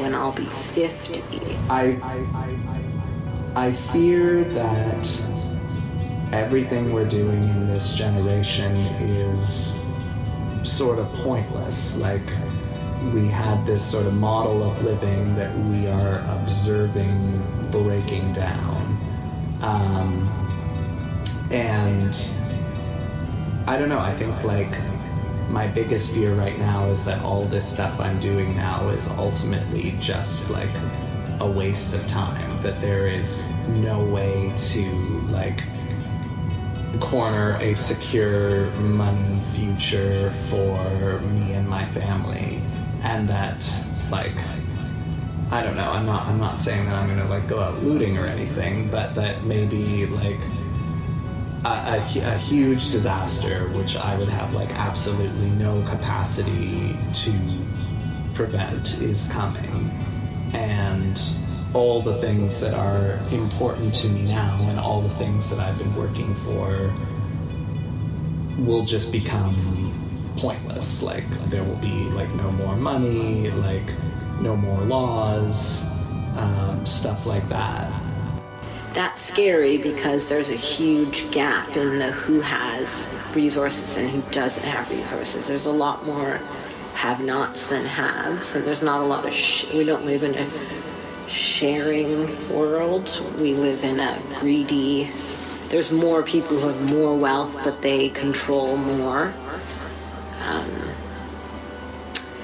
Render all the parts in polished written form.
when I'll be 50. I fear that everything we're doing in this generation is sort of pointless. Like, we had this sort of model of living that we are observing breaking down. And I don't know, I think like my biggest fear right now is that all this stuff I'm doing now is ultimately just like a waste of time, that there is no way to like corner a secure money future for me and my family, and that like, I don't know, I'm not saying that I'm gonna like go out looting or anything, but that maybe like a huge disaster, which I would have like absolutely no capacity to prevent, is coming. And all the things that are important to me now and all the things that I've been working for will just become pointless. Like, there will be like no more money, like no more laws, stuff like that. That's scary because there's a huge gap in the who has resources and who doesn't have resources. There's a lot more have-nots than haves, and there's not a lot of we don't live in a sharing world. We live in a greedy, there's more people who have more wealth, but they control more.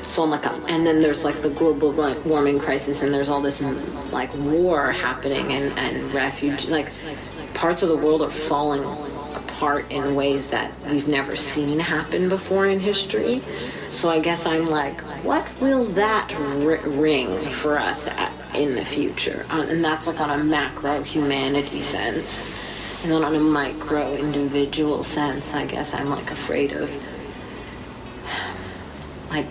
So I'm like, and then there's like the global like warming crisis, and there's all this like war happening, and refuge, like parts of the world are falling apart in ways that we've never seen happen before in history. So I guess I'm like, what will that ring for us in the future? And that's like on a macro humanity sense. And then on a micro individual sense, I guess I'm like afraid of, like,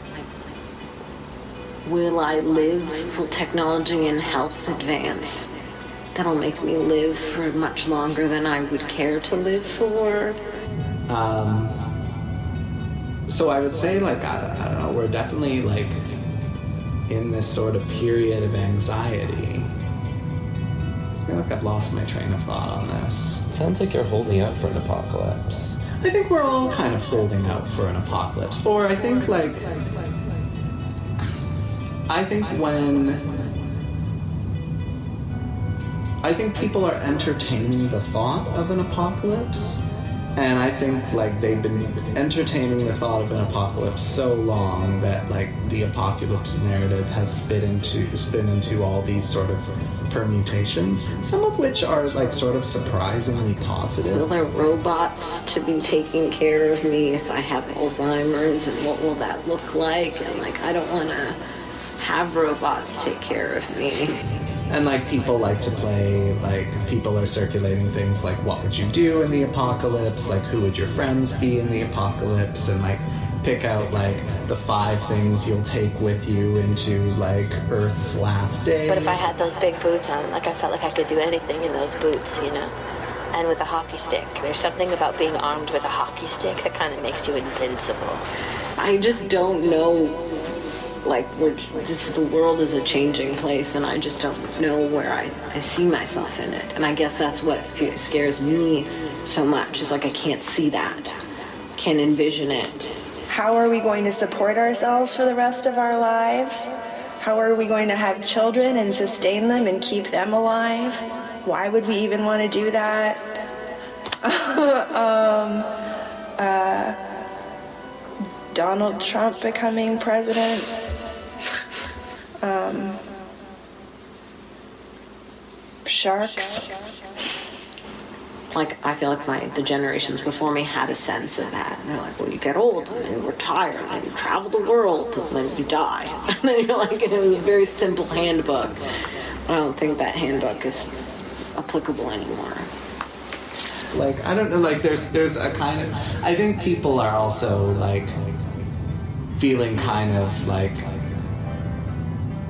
will I live? Will technology and health advance? That'll make me live for much longer than I would care to live for. So I would say, like, I don't know, we're definitely like in this sort of period of anxiety. I feel like I've lost my train of thought on this. Sounds like you're holding out for an apocalypse. I think we're all kind of holding out for an apocalypse. Or I think like, I think people are entertaining the thought of an apocalypse, and I think like they've been entertaining the thought of an apocalypse so long that like the apocalypse narrative has spin into all these sort of permutations, some of which are like sort of surprisingly positive. Will there robots to be taking care of me if I have Alzheimer's, and what will that look like? And like, I don't want to have robots take care of me. And like, people like to play, like, people are circulating things like, what would you do in the apocalypse? Like, who would your friends be in the apocalypse? And like, pick out like the 5 things you'll take with you into like Earth's last days. But if I had those big boots on, like, I felt like I could do anything in those boots, you know? And with a hockey stick. There's something about being armed with a hockey stick that kind of makes you invincible. I just don't know. Like, the world is a changing place, and I just don't know where I see myself in it. And I guess that's what scares me so much, is like I can't see that, can't envision it. How are we going to support ourselves for the rest of our lives? How are we going to have children and sustain them and keep them alive? Why would we even want to do that? Donald Trump becoming president. Sharks. Like, I feel like the generations before me had a sense of that. And they're like, well, you get old, and then you retire, and then you travel the world, and then you die. And then you're like, it was a very simple handbook. I don't think that handbook is applicable anymore. Like, I don't know, like, there's a kind of, I think people are also, like, feeling kind of, like,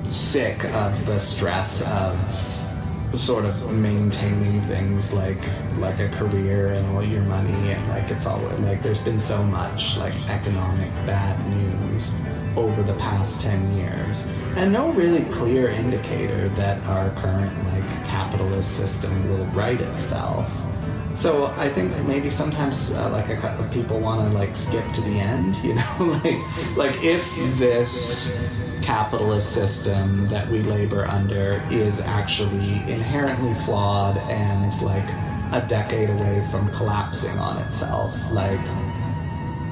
sick of the stress of sort of maintaining things like a career and all your money, and like it's always like there's been so much like economic bad news over the past 10 years, and no really clear indicator that our current like capitalist system will right itself. So I think maybe sometimes like a couple of people want to like skip to the end, you know, like if this capitalist system that we labor under is actually inherently flawed and like a decade away from collapsing on itself, like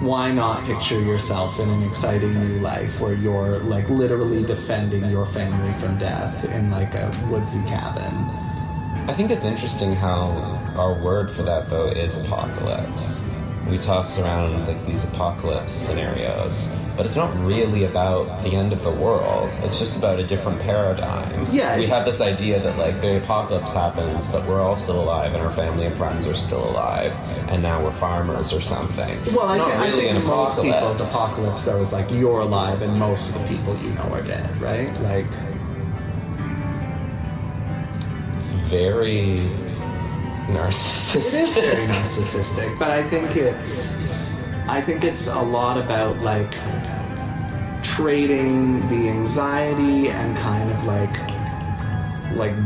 why not picture yourself in an exciting new life where you're like literally defending your family from death in like a woodsy cabin? I think it's interesting how our word for that, though, is apocalypse. We toss around like these apocalypse scenarios, but it's not really about the end of the world. It's just about a different paradigm. Yeah, we have this idea that like the apocalypse happens, but we're all still alive, and our family and friends are still alive, and now we're farmers or something. Well, I think an most apocalypse. people's apocalypse though is like you're alive and most of the people you know are dead, right? Like it's very narcissistic. It is very narcissistic, but I think it's a lot about like trading the anxiety and kind of like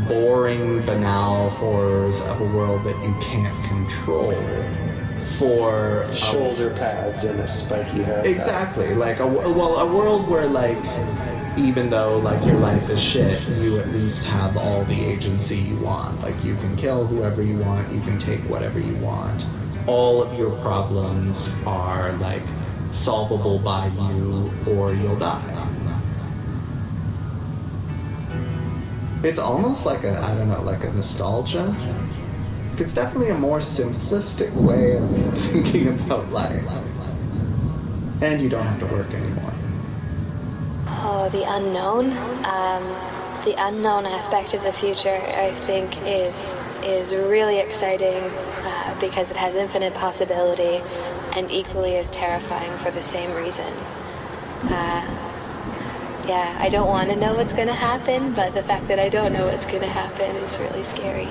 boring, banal horrors of a world that you can't control for shoulder pads and a spiky haircut. Exactly, like a world where like even though like your life is shit, you at least have all the agency you want. Like you can kill whoever you want, you can take whatever you want. All of your problems are like solvable by you or you'll die. It's almost like a, I don't know, like a nostalgia. It's definitely a more simplistic way of thinking about life. And you don't have to work anymore. Oh, the unknown. The unknown aspect of the future, I think, is really exciting because it has infinite possibility and equally as terrifying for the same reason. Yeah, I don't want to know what's going to happen, but the fact that I don't know what's going to happen is really scary.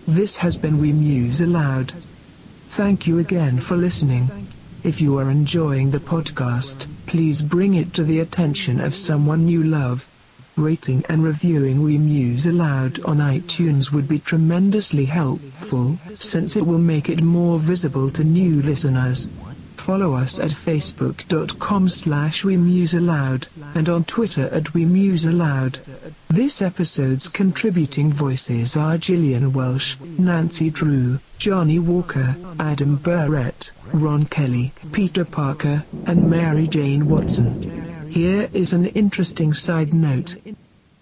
This has been We Muse Aloud. Thank you again for listening. If you are enjoying the podcast, please bring it to the attention of someone you love. Rating and reviewing We Muse Aloud on iTunes would be tremendously helpful, since it will make it more visible to new listeners. Follow us at facebook.com/WeMuseAloud, and on Twitter at WeMuseAloud. This episode's contributing voices are Gillian Welsh, Nancy Drew, Johnny Walker, Adam Barrett, Ron Kelly, Peter Parker, and Mary Jane Watson. Here is an interesting side note.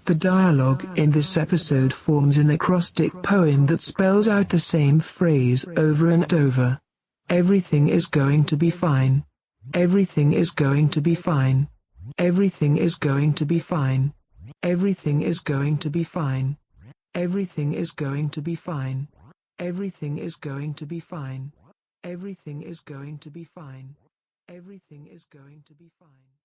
The dialogue in this episode forms an acrostic poem that spells out the same phrase over and over. Everything is going to be fine. Everything is going to be fine. Everything is going to be fine. Everything is going to be fine. Everything is going to be fine. Everything is going to be fine. Everything is going to be fine. Everything is going to be fine.